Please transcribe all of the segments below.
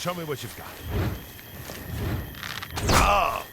Show me what you've got. Ah!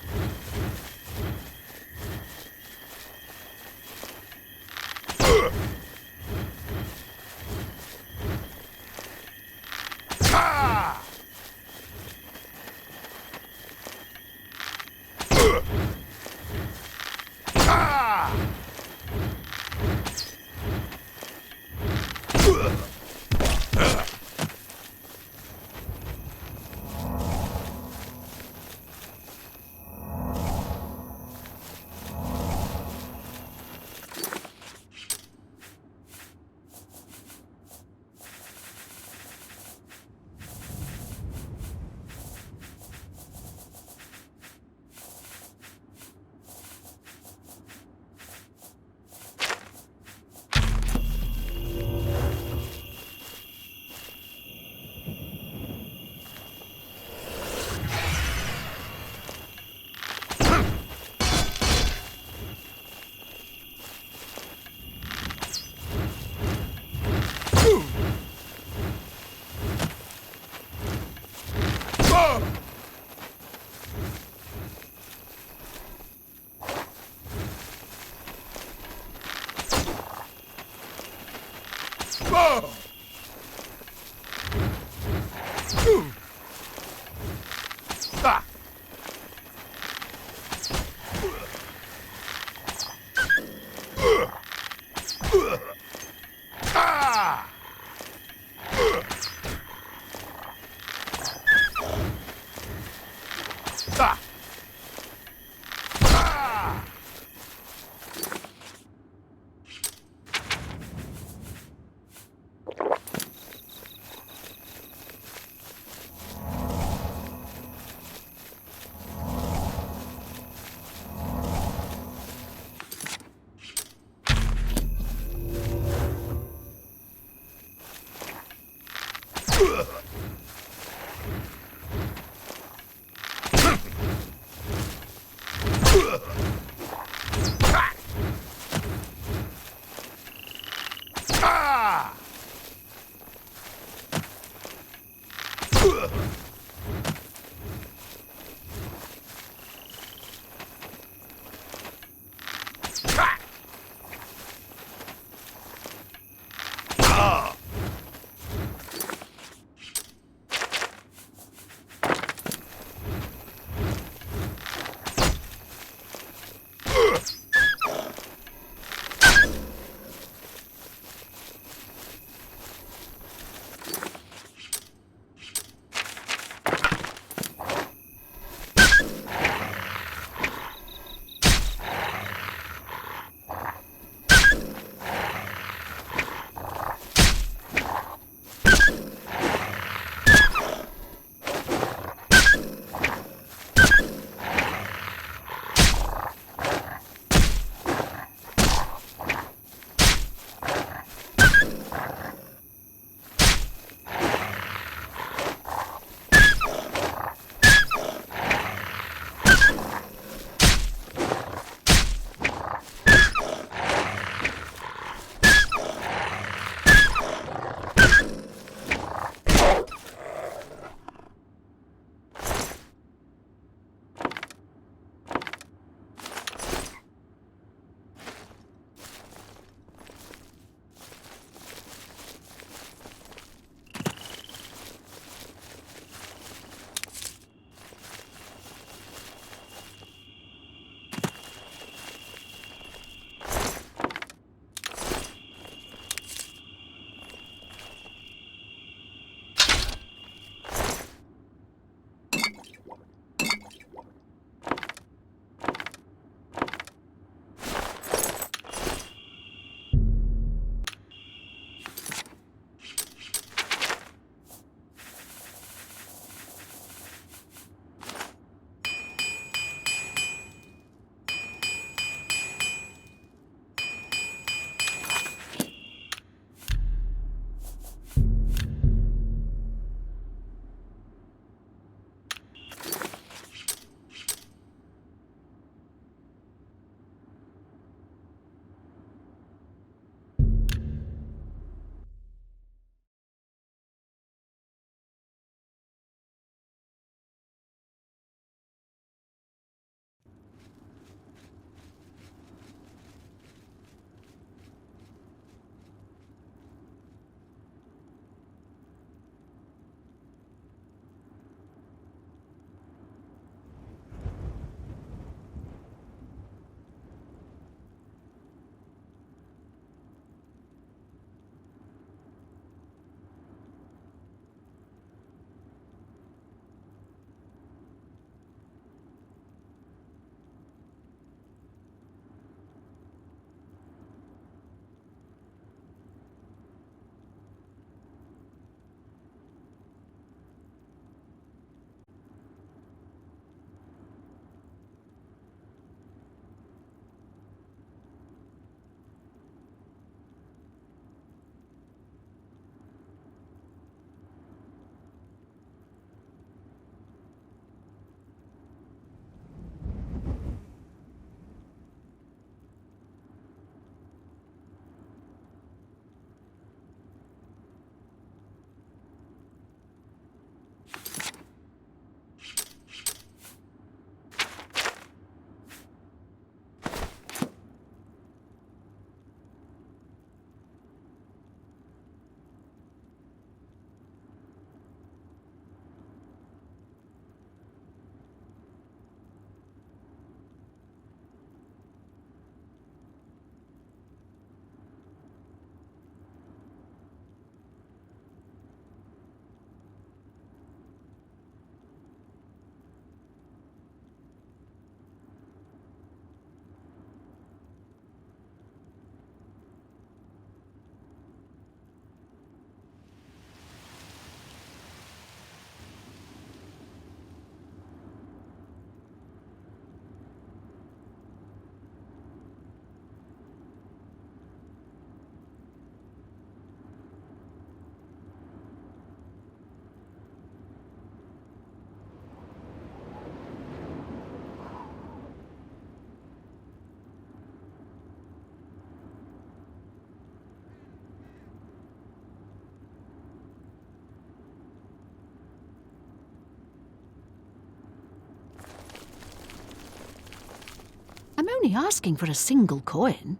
only asking for a single coin.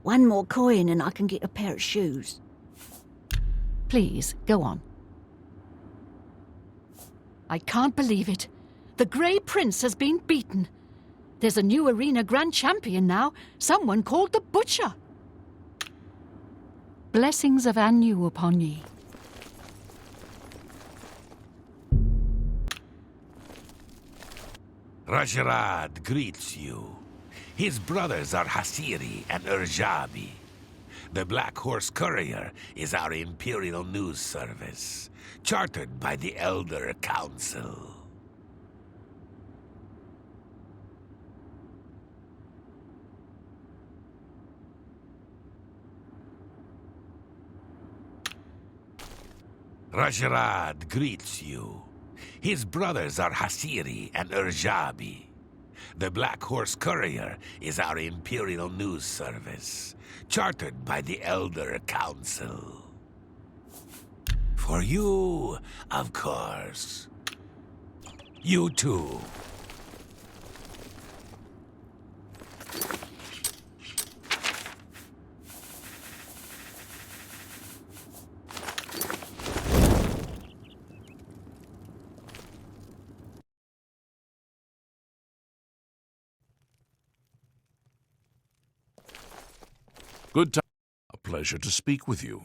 One more coin and I can get a pair of shoes. Please, go on. I can't believe it. The Grey Prince has been beaten. There's a new arena grand champion now, someone called the Butcher. Blessings of Anu upon ye. Rajarad greets you. His brothers are Hasiri and Urjabi. The Black Horse Courier is our Imperial News Service, chartered by the Elder Council. Rajarad greets you. His brothers are Hasiri and Urjabi. The Black Horse Courier is our Imperial News Service, chartered by the Elder Council. For you, of course. You too. Good time. A pleasure to speak with you.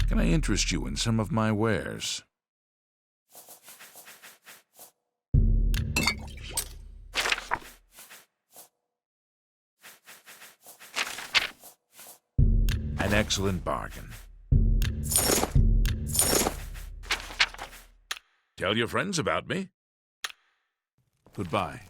Can I interest you in some of my wares? An excellent bargain. Tell your friends about me. Goodbye.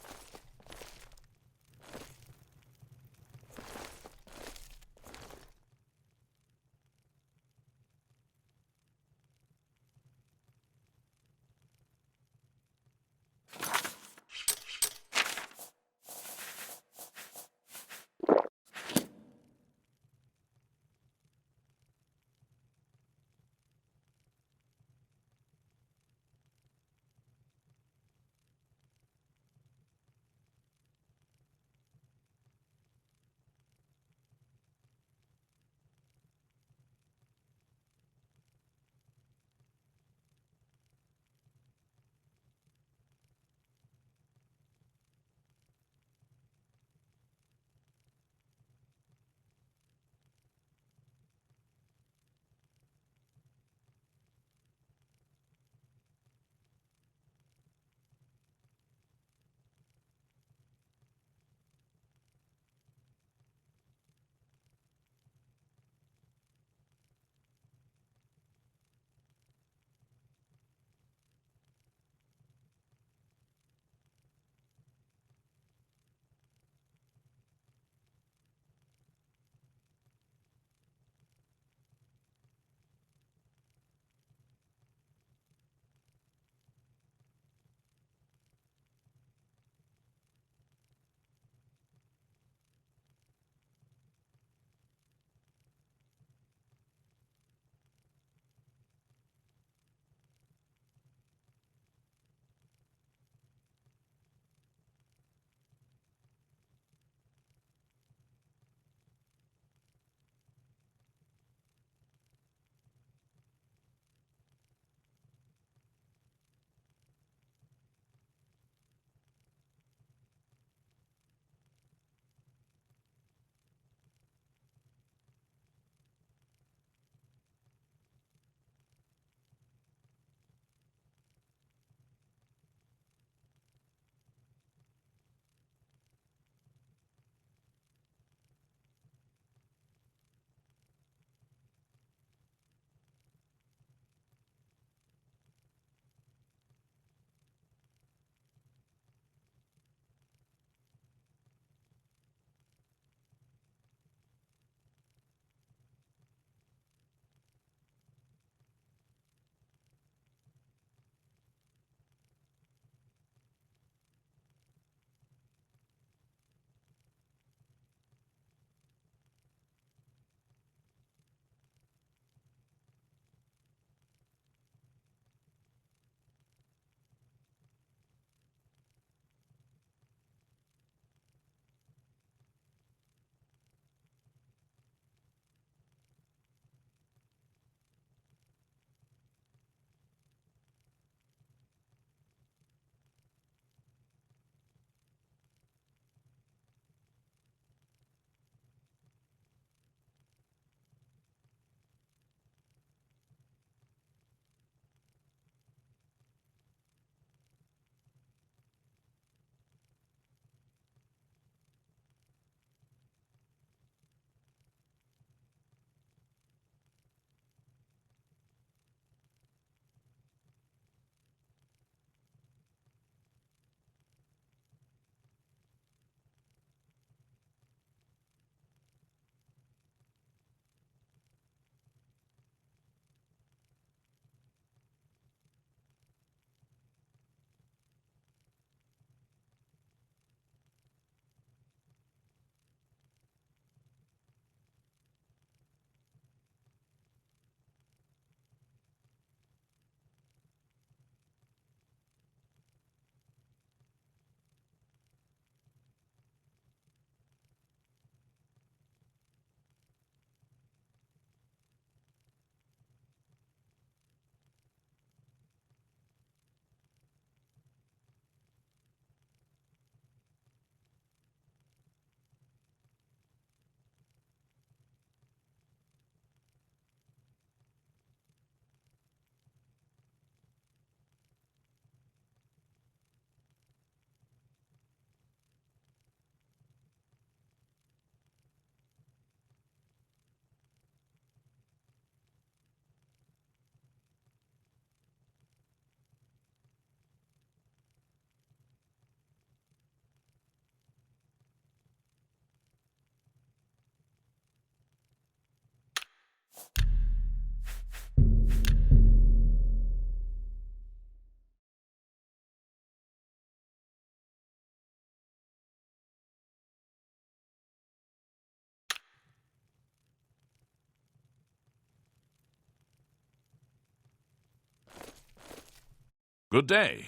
Good day.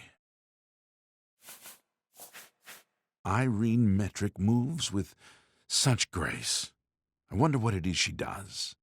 Irene Metric moves with such grace. I wonder what it is she does.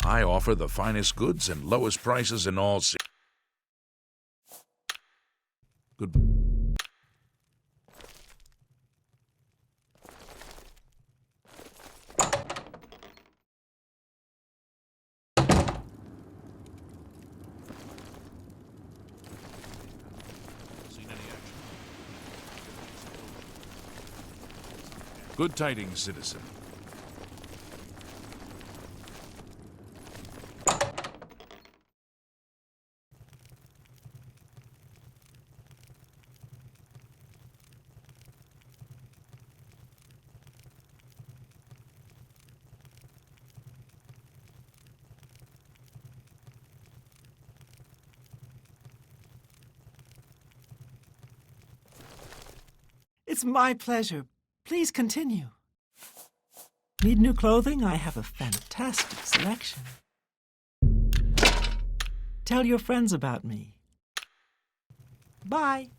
I offer the finest goods and lowest prices in all cities. Good. Good tidings, citizen. It's my pleasure. Please continue. Need new clothing? I have a fantastic selection. Tell your friends about me. Bye.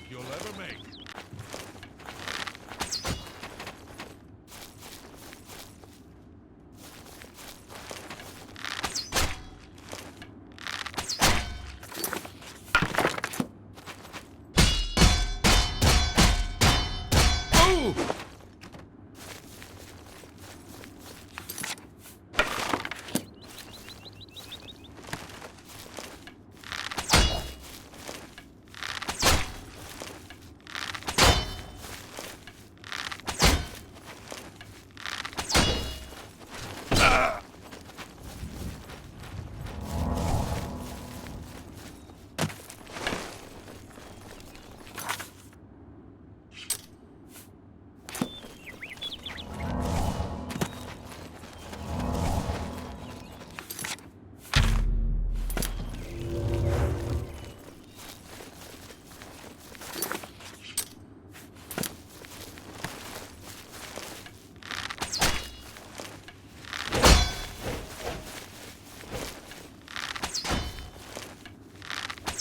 You'll ever make.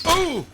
Oh!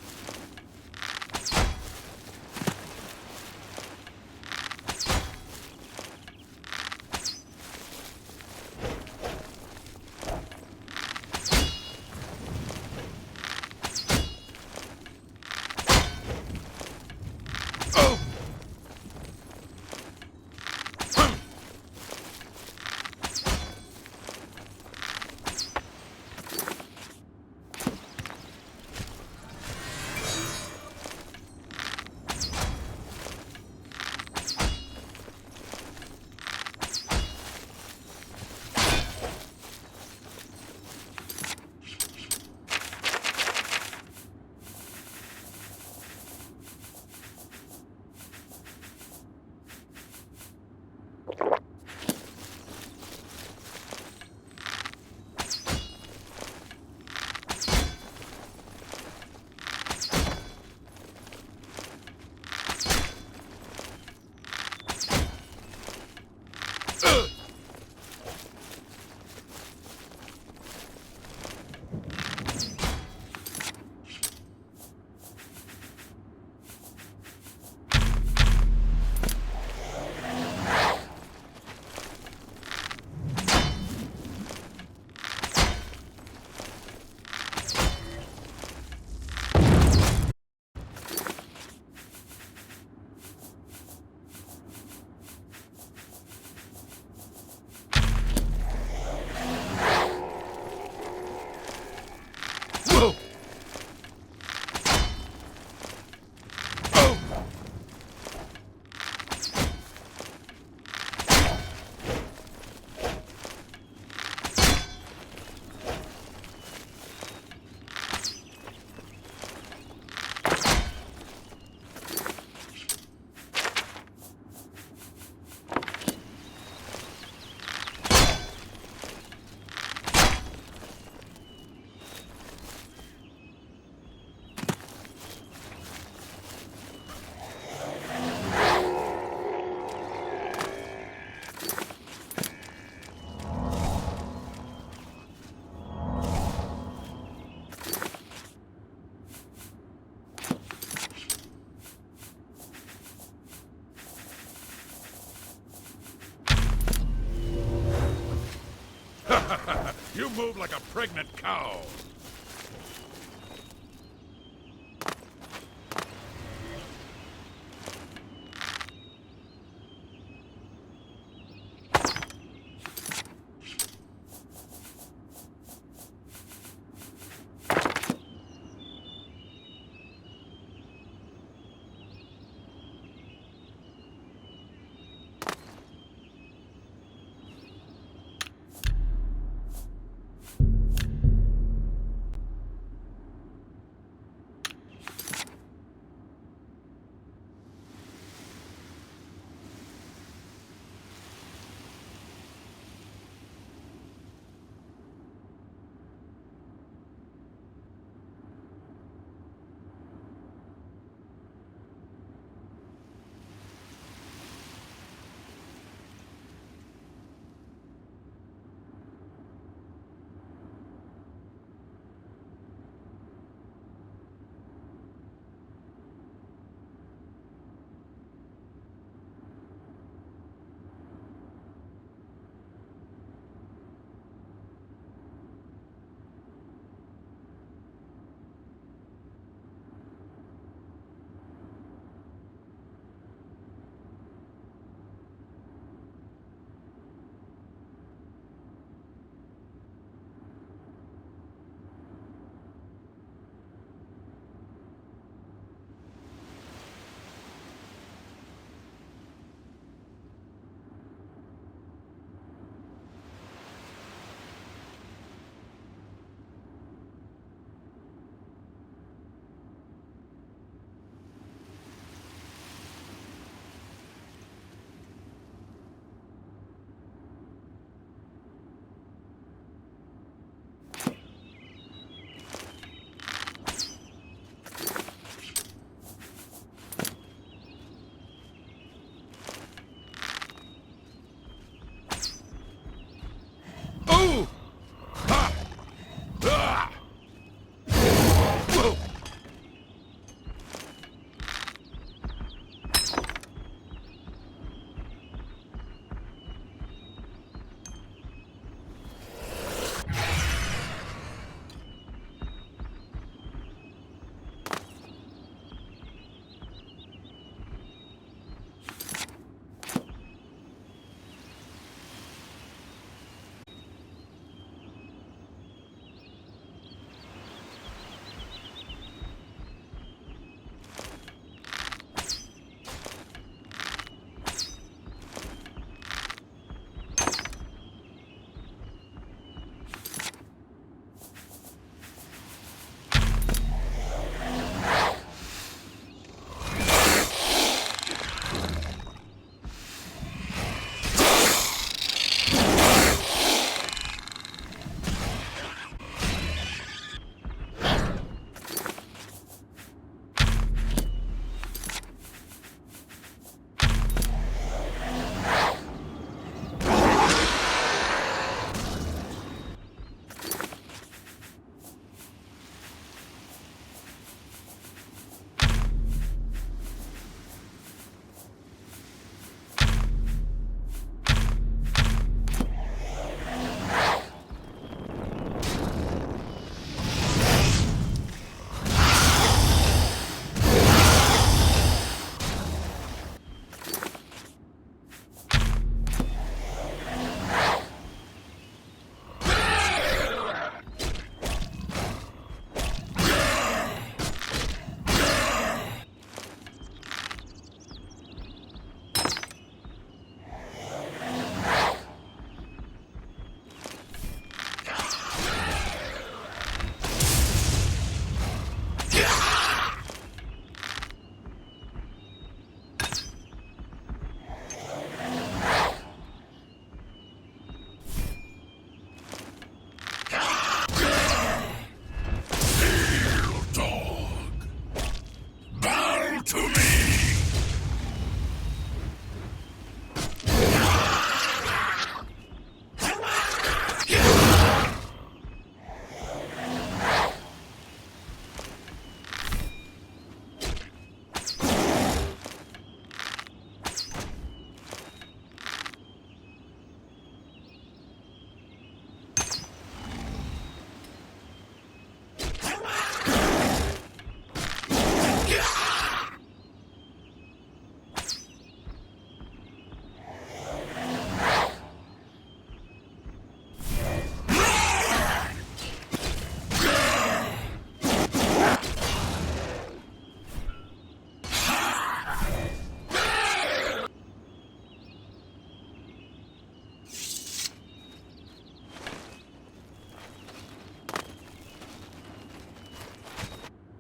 move like a pregnant cow.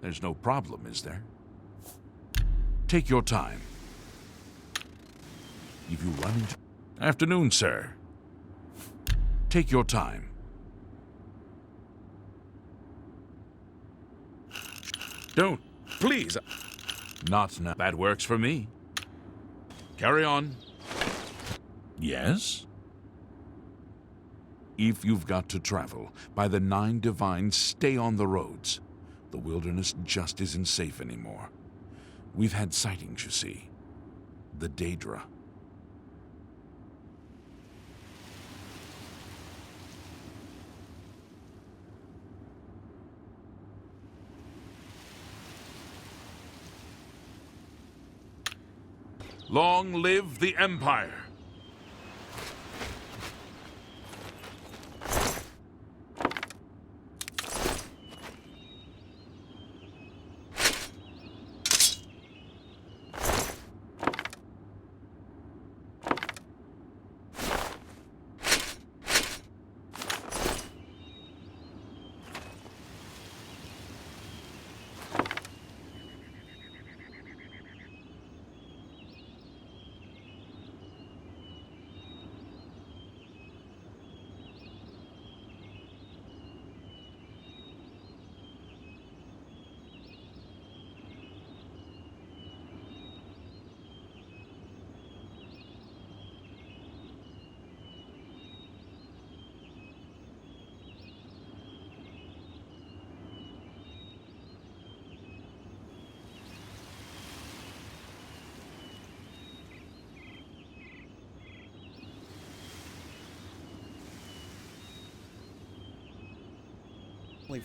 There's no problem, is there? Take your time. If you run into... Afternoon, sir. Take your time. Don't. Please. Not now. That works for me. Carry on. Yes? If you've got to travel, by the 9 divines, stay on the roads. The wilderness just isn't safe anymore. We've had sightings, you see. The Daedra. Long live the Empire!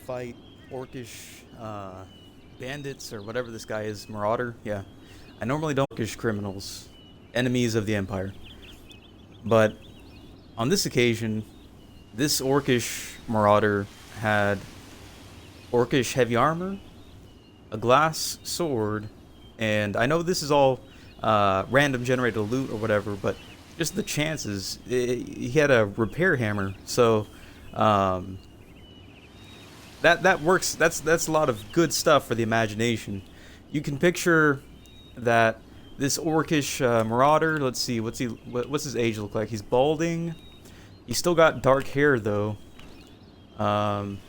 Fight orcish bandits or whatever this guy is, marauder. Yeah, I normally don't orcish criminals, enemies of the Empire. But on this occasion, this orcish marauder had orcish heavy armor, a glass sword, and I know this is all random generated loot or whatever, but just the chances. He had a repair hammer, so. That works. That's a lot of good stuff for the imagination. You can picture that this orcish marauder. Let's see, what's his age look like? He's balding. He's still got dark hair though. Got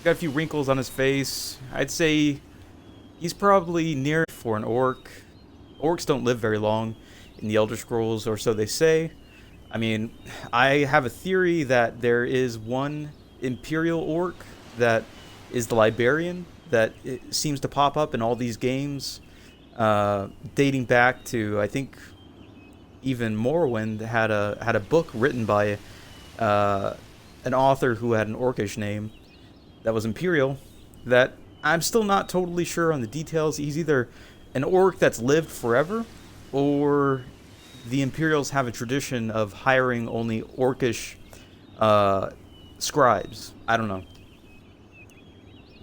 a few wrinkles on his face. I'd say he's probably near for an orc. Orcs don't live very long in the Elder Scrolls, or so they say. I mean, I have a theory that there is one Imperial orc that is the Librarian that it seems to pop up in all these games, dating back to, I think, even Morrowind had a book written by an author who had an orcish name that was Imperial, that I'm still not totally sure on the details. He's either an orc that's lived forever, or the Imperials have a tradition of hiring only orcish scribes. I don't know.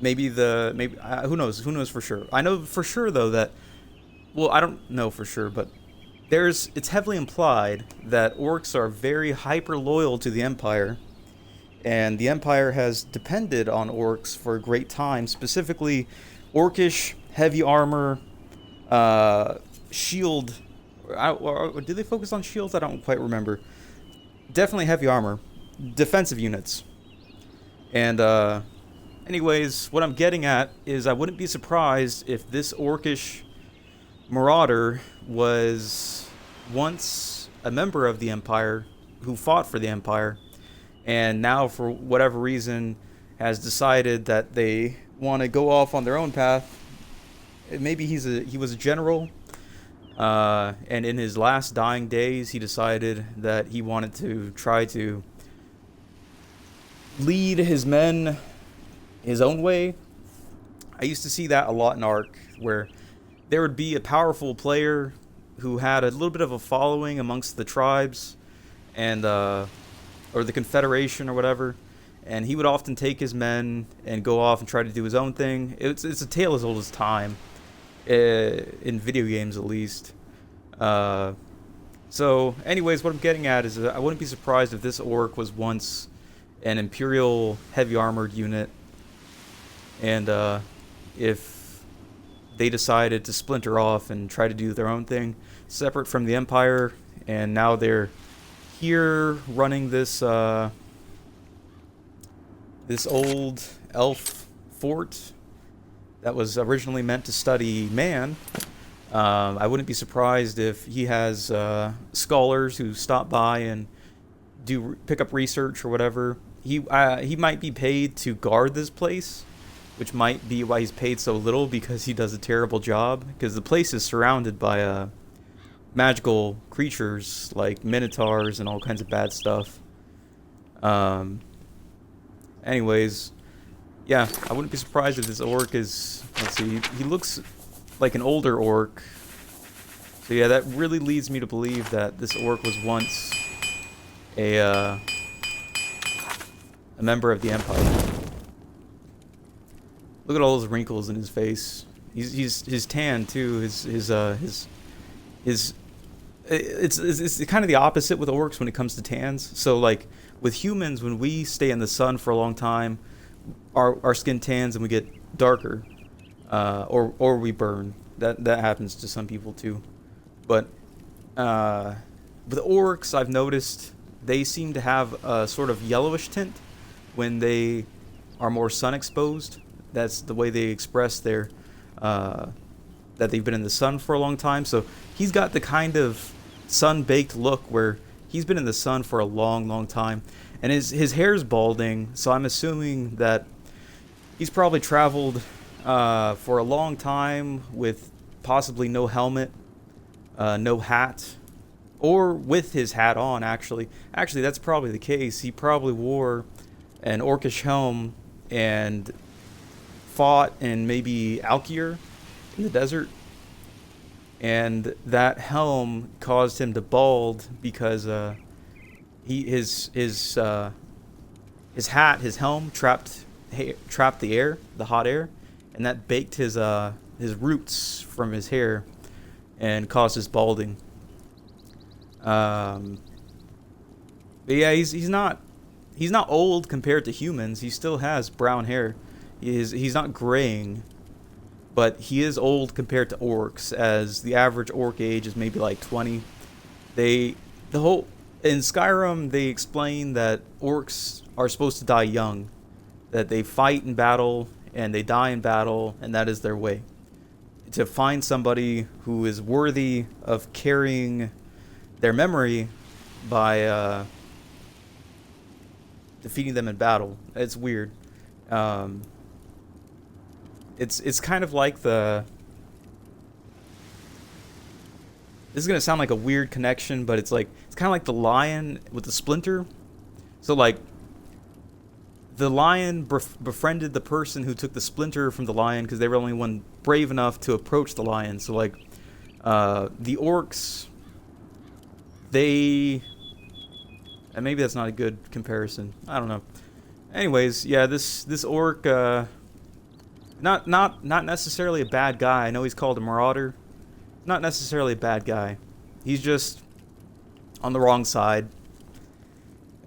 Maybe who knows for sure. I know for sure though that, well, I don't know for sure, but it's heavily implied that orcs are very hyper loyal to the Empire, and the Empire has depended on orcs for a great time, specifically orcish heavy armor, shield. Did they focus on shields? I don't quite remember. Definitely heavy armor, defensive units, and anyways, what I'm getting at is I wouldn't be surprised if this orcish marauder was once a member of the Empire who fought for the Empire, and now for whatever reason has decided that they want to go off on their own path. Maybe he was a general, and in his last dying days he decided that he wanted to try to lead his men his own way. I used to see that a lot in Ark, where there would be a powerful player who had a little bit of a following amongst the tribes, and or the Confederation or whatever, and he would often take his men and go off and try to do his own thing. It's a tale as old as time, in video games at least. So anyways, what I'm getting at is that I wouldn't be surprised if this orc was once an Imperial heavy armored unit, and if they decided to splinter off and try to do their own thing, separate from the Empire, and now they're here running this this old elf fort that was originally meant to study man. I wouldn't be surprised if he has scholars who stop by and pick up research or whatever. He might be paid to guard this place, which might be why he's paid so little, because he does a terrible job. Because the place is surrounded by magical creatures like minotaurs and all kinds of bad stuff. Anyways, yeah, I wouldn't be surprised if this orc is, let's see, he looks like an older orc. So yeah, that really leads me to believe that this orc was once a member of the Empire. Look at all those wrinkles in his face. He's tan too. It's kind of the opposite with orcs when it comes to tans. So like with humans, when we stay in the sun for a long time, our skin tans and we get darker, or we burn. That happens to some people too. But with orcs, I've noticed they seem to have a sort of yellowish tint when they are more sun exposed. That's the way they express their that they've been in the sun for a long time. So he's got the kind of sun-baked look where he's been in the sun for a long time, and his hair's balding. So I'm assuming that he's probably traveled for a long time with possibly no helmet, no hat, or with his hat on. Actually, that's probably the case. He probably wore an orcish helm and fought in maybe Alkir in the desert, and that helm caused him to bald because his helm trapped the air, the hot air, and that baked his roots from his hair and caused his balding. But yeah, he's not old compared to humans. He still has brown hair. He's not graying, but he is old compared to orcs, as the average orc age is maybe like 20. In Skyrim, they explain that orcs are supposed to die young, that they fight in battle and they die in battle, and that is their way to find somebody who is worthy of carrying their memory by defeating them in battle. It's weird. It's kind of like this is gonna sound like a weird connection, but it's kind of like the lion with the splinter. So like the lion befriended the person who took the splinter from the lion because they were the only one brave enough to approach the lion. So like the orcs, and maybe that's not a good comparison. I don't know. Anyways, yeah, this orc, not necessarily a bad guy. I know he's called a marauder. Not necessarily a bad guy. He's just on the wrong side.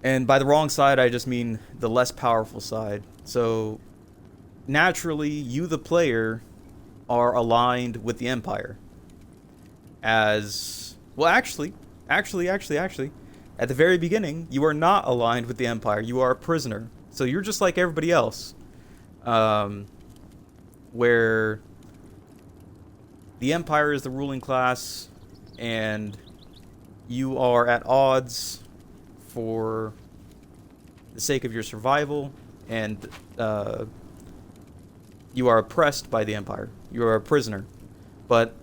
And by the wrong side, I just mean the less powerful side. So naturally, you, the player, are aligned with the Empire. As well, actually, at the very beginning, you are not aligned with the Empire. You are a prisoner. So you're just like everybody else. Where the Empire is the ruling class, and you are at odds for the sake of your survival, and you are oppressed by the Empire. You are a prisoner. But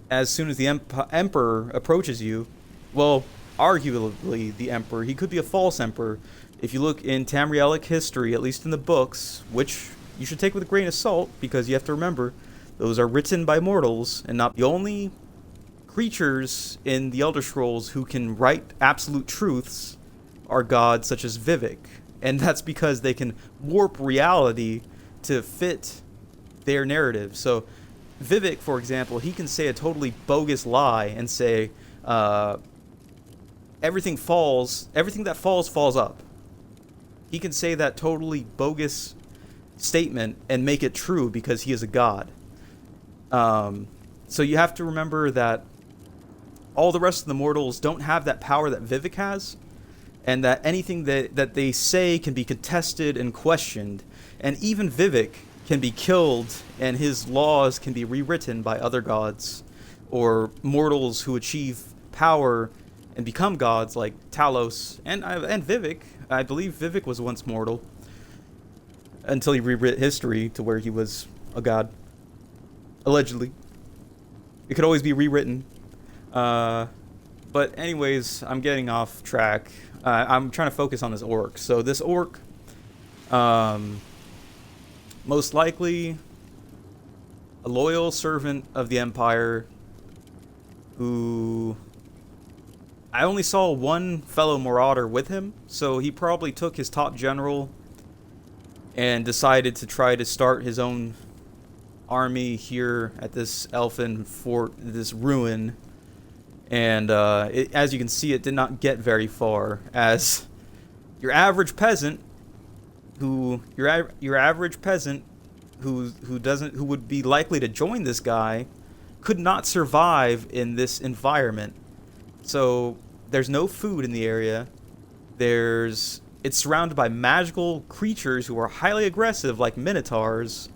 as soon as the Emperor approaches you, well, arguably the Emperor, he could be a false Emperor. If you look in Tamrielic history, at least in the books, which you should take with a grain of salt, because you have to remember, those are written by mortals, and not the only creatures in the Elder Scrolls who can write absolute truths are gods such as Vivek. And that's because they can warp reality to fit their narrative. So Vivek, for example, he can say a totally bogus lie and say, everything that falls up. He can say that totally bogus statement and make it true because he is a god. So you have to remember that all the rest of the mortals don't have that power that Vivek has, and that anything that they say can be contested and questioned, and even Vivek can be killed and his laws can be rewritten by other gods or mortals who achieve power and become gods like Talos and Vivek. I believe Vivek was once mortal until he rewrote history to where he was a god. Allegedly. It could always be rewritten. But anyways, I'm getting off track. I'm trying to focus on this orc. So this orc, most likely a loyal servant of the Empire who... I only saw one fellow marauder with him, so he probably took his top general and decided to try to start his own army here at this elfin fort, this ruin. And as you can see, it did not get very far, as your average peasant who would be likely to join this guy could not survive in this environment. So there's no food in the area. It's surrounded by magical creatures who are highly aggressive, like minotaurs.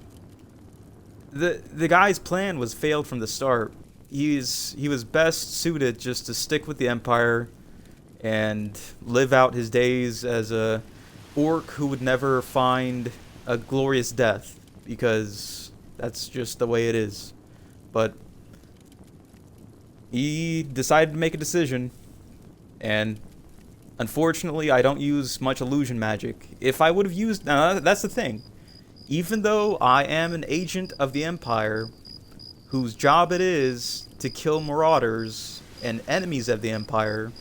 The guy's plan was failed from the start. He was best suited just to stick with the Empire and live out his days as a orc who would never find a glorious death, because that's just the way it is. But he decided to make a decision, and unfortunately I don't use much illusion magic. If I would have used... Now, that's the thing. Even though I am an agent of the Empire, whose job it is to kill marauders and enemies of the Empire,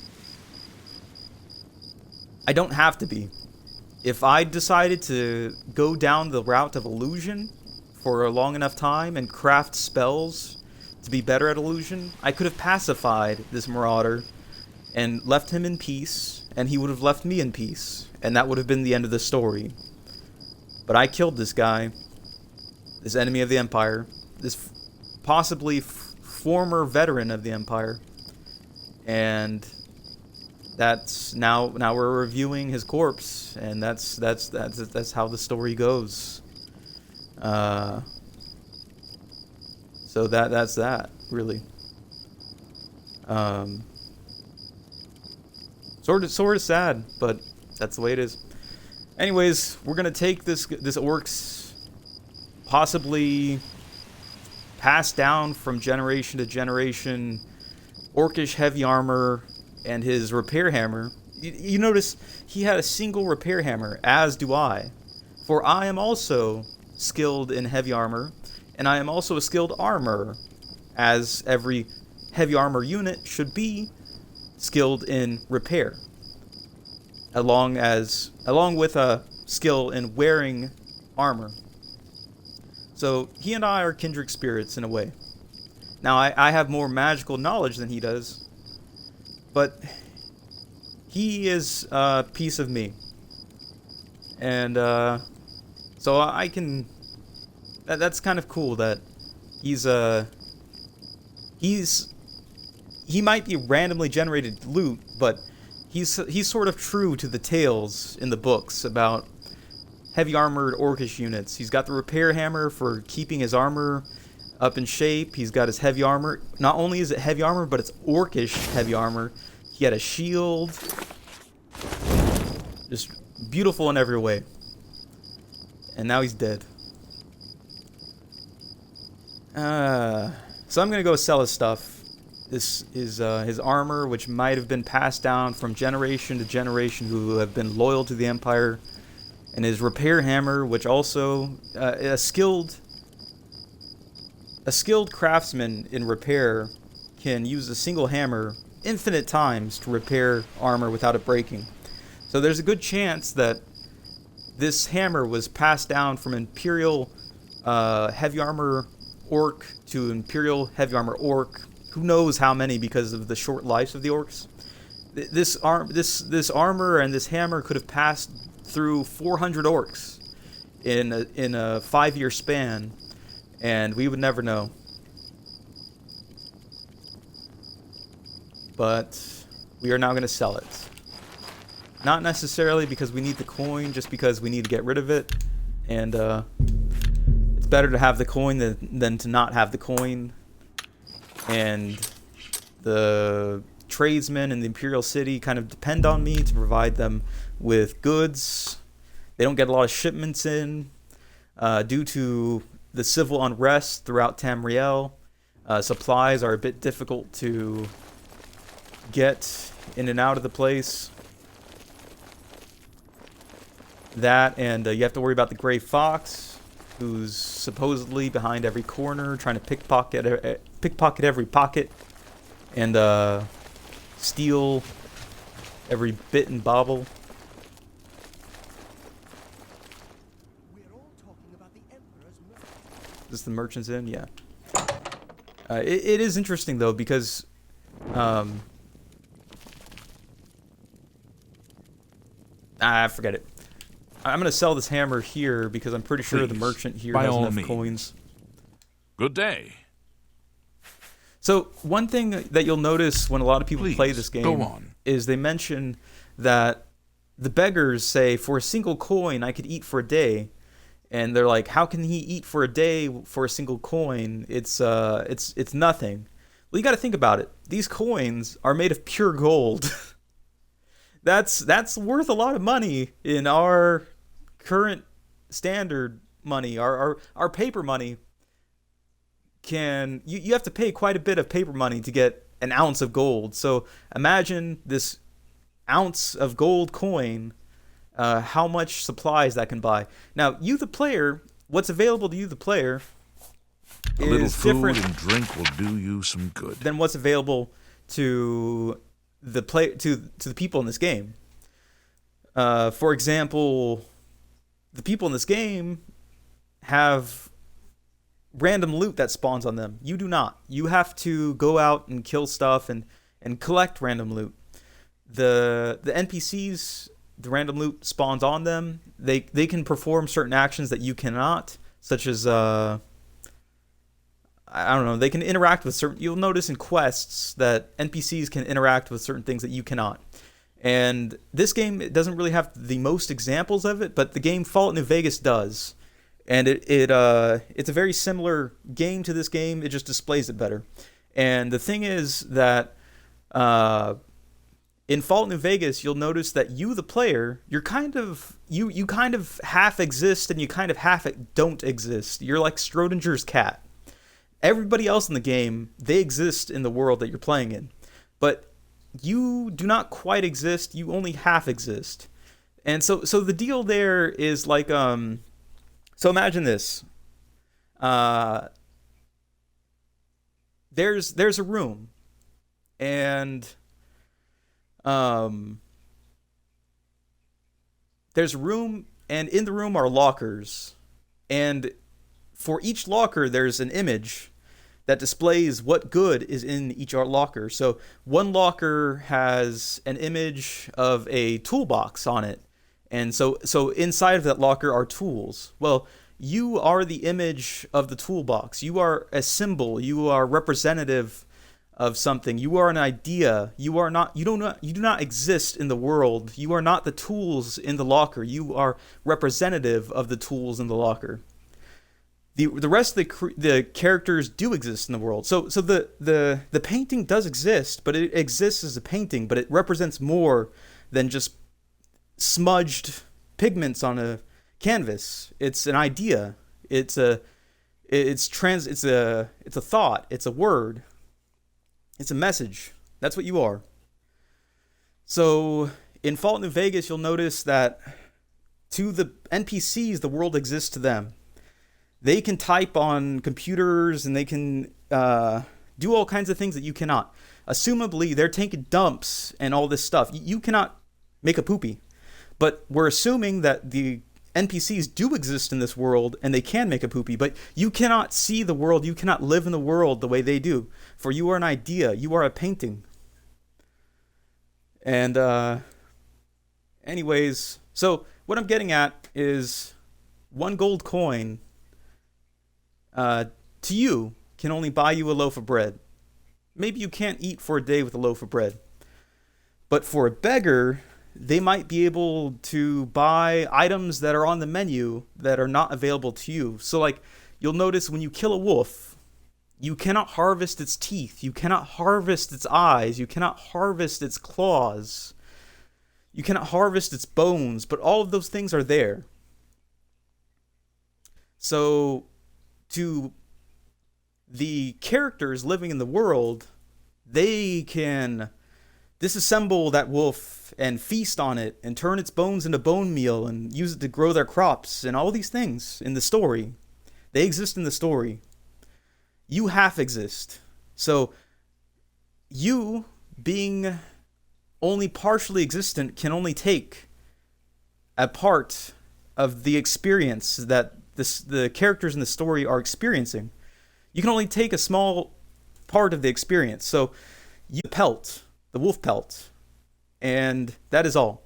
I don't have to be. If I decided to go down the route of illusion for a long enough time and craft spells to be better at illusion, I could have pacified this marauder and left him in peace, and he would have left me in peace, and that would have been the end of the story. But I killed this guy, this enemy of the Empire, this possibly former veteran of the Empire, and that's now we're reviewing his corpse, and that's how the story goes. So that's that, really. Sort of sad, but that's the way it is. Anyways, we're gonna take this orc's possibly passed down from generation to generation orcish heavy armor and his repair hammer. You notice he had a single repair hammer, as do I. For I am also skilled in heavy armor, and I am also a skilled armorer, as every heavy armor unit should be skilled in repair, along with a skill in wearing armor. So he and I are kindred spirits in a way. Now I have more magical knowledge than he does, but he is a piece of me, and so I can. That's kind of cool that he might be randomly generated loot, but he's sort of true to the tales in the books about heavy armored orcish units. He's got the repair hammer for keeping his armor up in shape. He's got his heavy armor. Not only is it heavy armor, but it's orcish heavy armor. He had a shield. Just beautiful in every way. And now he's dead. So I'm gonna go sell his stuff. This is his armor, which might have been passed down from generation to generation who have been loyal to the Empire, and his repair hammer, which also a skilled craftsman in repair can use a single hammer infinite times to repair armor without it breaking. So there's a good chance that this hammer was passed down from Imperial heavy armor orc to Imperial heavy armor orc. Who knows how many, because of the short lives of the orcs. This armor and this hammer could have passed through 400 orcs in a 5-year span, and we would never know. But we are now going to sell it. Not necessarily because we need the coin, just because we need to get rid of it. And it's better to have the coin than to not have the coin. And the tradesmen in the Imperial City kind of depend on me to provide them with goods. They don't get a lot of shipments in due to the civil unrest throughout Tamriel. Supplies are a bit difficult to get in and out of the place. That, and you have to worry about the Gray Fox, who's supposedly behind every corner, trying to pickpocket every pocket, and steal every bit and bauble. Is this the Merchant's Inn? Yeah. It is interesting, though, because forget it. I'm going to sell this hammer here because I'm pretty sure the merchant here has enough coins. Good day. So one thing that you'll notice when a lot of people play this game is they mention that the beggars say, for a single coin, I could eat for a day. And they're like, how can he eat for a day for a single coin? It's nothing. Well, you got to think about it. These coins are made of pure gold. That's worth a lot of money in our current standard money. Our paper money you have to pay quite a bit of paper money to get an ounce of gold. So imagine this ounce of gold coin, how much supplies that can buy. Now, you the player, what's available to you the player a little food and drink will do you some good than what's available to the to the people in this game. For example, the people in this game have random loot that spawns on them. You do not. You have to go out and kill stuff and collect random loot. The NPCs, the random loot spawns on them. They can perform certain actions that you cannot, such as I don't know, they can interact with certain... You'll notice in quests that NPCs can interact with certain things that you cannot. And this game, it doesn't really have the most examples of it, but the game Fallout New Vegas does. And it's a very similar game to this game. It just displays it better. And the thing is that in Fallout New Vegas, you'll notice that you, the player, you kind of half exist and you kind of half don't exist. You're like Schrodinger's cat. Everybody else in the game, they exist in the world that you're playing in. But you do not quite exist. You only half exist. And so the deal there is like... So imagine this. There's a room, and there's a room, and in the room are lockers, and for each locker there's an image that displays what good is in each locker. So one locker has an image of a toolbox on it. And so inside of that locker are tools. Well, you are the image of the toolbox. You are a symbol. You are representative of something. You are an idea. You do not exist in the world. You are not the tools in the locker. You are representative of the tools in the locker. The rest of the characters do exist in the world. So the painting does exist, but it exists as a painting, but it represents more than just smudged pigments on a canvas. It's an idea. It's a thought. It's a word. It's a message. That's what you are. So in Fallout New Vegas, you'll notice that to the NPCs, the world exists to them. They can type on computers and they can do all kinds of things that you cannot. Assumably, they're taking dumps and all this stuff. You cannot make a poopy. But we're assuming that the NPCs do exist in this world and they can make a poopy, but you cannot see the world, you cannot live in the world the way they do. For you are an idea, you are a painting. And anyways, so what I'm getting at is one gold coin to you can only buy you a loaf of bread. Maybe you can't eat for a day with a loaf of bread. But for a beggar, they might be able to buy items that are on the menu that are not available to you. So like, you'll notice when you kill a wolf, you cannot harvest its teeth, you cannot harvest its eyes, you cannot harvest its claws, you cannot harvest its bones, but all of those things are there. So to the characters living in the world, they can disassemble that wolf and feast on it and turn its bones into bone meal and use it to grow their crops and all these things in the story. They exist in the story. You half exist. So you, being only partially existent, can only take a part of the experience that the characters in the story are experiencing. You can only take a small part of the experience. So you pelt, the wolf pelt, and that is all.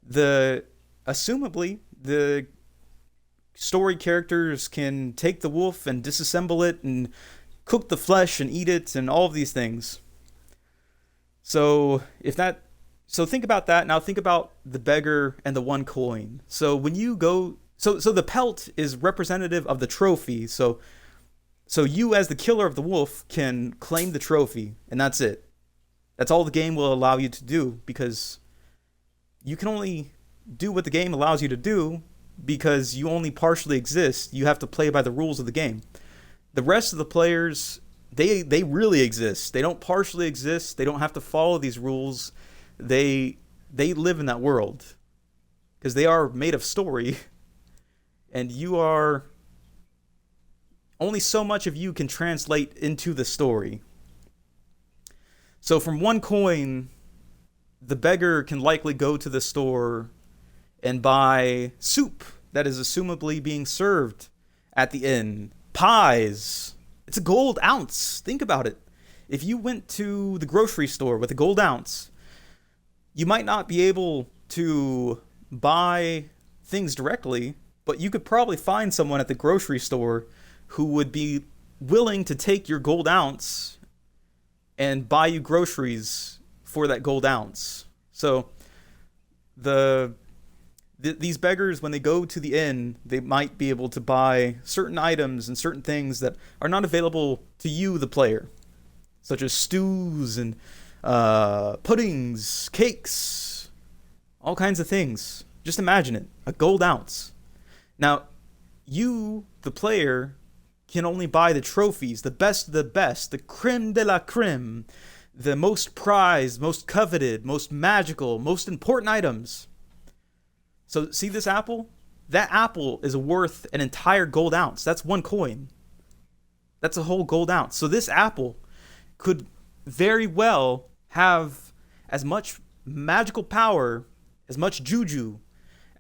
Assumably, the story characters can take the wolf and disassemble it and cook the flesh and eat it and all of these things. So think about that. Now think about the beggar and the one coin. So when you go, so the pelt is representative of the trophy. So you as the killer of the wolf can claim the trophy, and that's it. That's all the game will allow you to do, because you can only do what the game allows you to do because you only partially exist. You have to play by the rules of the game. The rest of the players, they really exist. They don't partially exist. They don't have to follow these rules. They live in that world because they are made of story, and you are only so much of you can translate into the story. So from one coin, the beggar can likely go to the store and buy soup that is assumably being served at the inn. Pies. It's a gold ounce. Think about it. If you went to the grocery store with a gold ounce, you might not be able to buy things directly, but you could probably find someone at the grocery store who would be willing to take your gold ounce and buy you groceries for that gold ounce. So these beggars, when they go to the inn, they might be able to buy certain items and certain things that are not available to you, the player, such as stews and puddings, cakes, all kinds of things. Just imagine it, a gold ounce. Now, you, the player, can only buy the trophies, the best of the best, the creme de la creme, the most prized, most coveted, most magical, most important items. So see this apple? That apple is worth an entire gold ounce. That's one coin. That's a whole gold ounce. So this apple could very well have as much magical power, as much juju,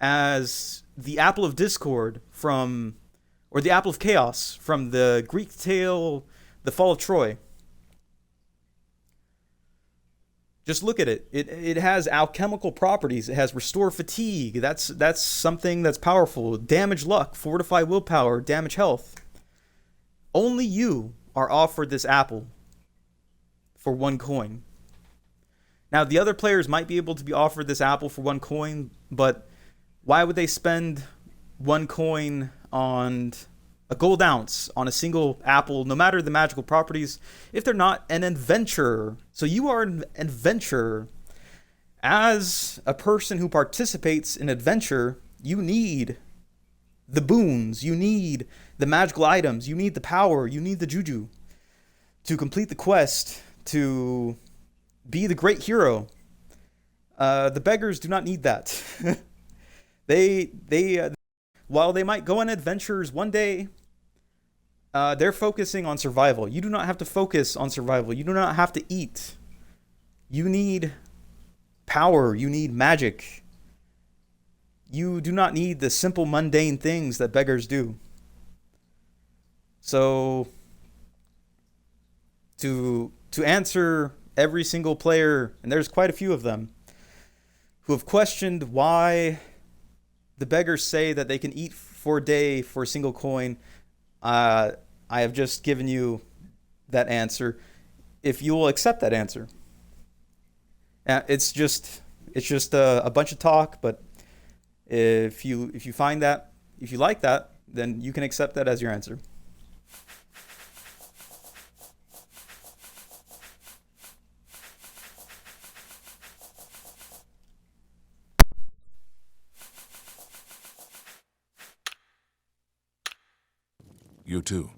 as the apple of discord or the apple of chaos from the Greek tale, The Fall of Troy. Just look at it. It has alchemical properties. It has restore fatigue. That's something that's powerful. Damage luck, fortify willpower, damage health. Only you are offered this apple for one coin. Now, the other players might be able to be offered this apple for one coin, but why would they spend one coin on a gold ounce on a single apple, no matter the magical properties, if they're not an adventurer? So you are an adventurer. As a person who participates in adventure, you need the boons, you need the magical items, you need the power, you need the juju to complete the quest, to be the great hero. The beggars do not need that. While they might go on adventures one day, they're focusing on survival. You do not have to focus on survival. You do not have to eat. You need power. You need magic. You do not need the simple mundane things that beggars do. So to answer every single player, and there's quite a few of them, who have questioned why the beggars say that they can eat for a day for a single coin. I have just given you that answer. If you will accept that answer, it's just a bunch of talk. But if you find that, if you like that, then you can accept that as your answer. You too.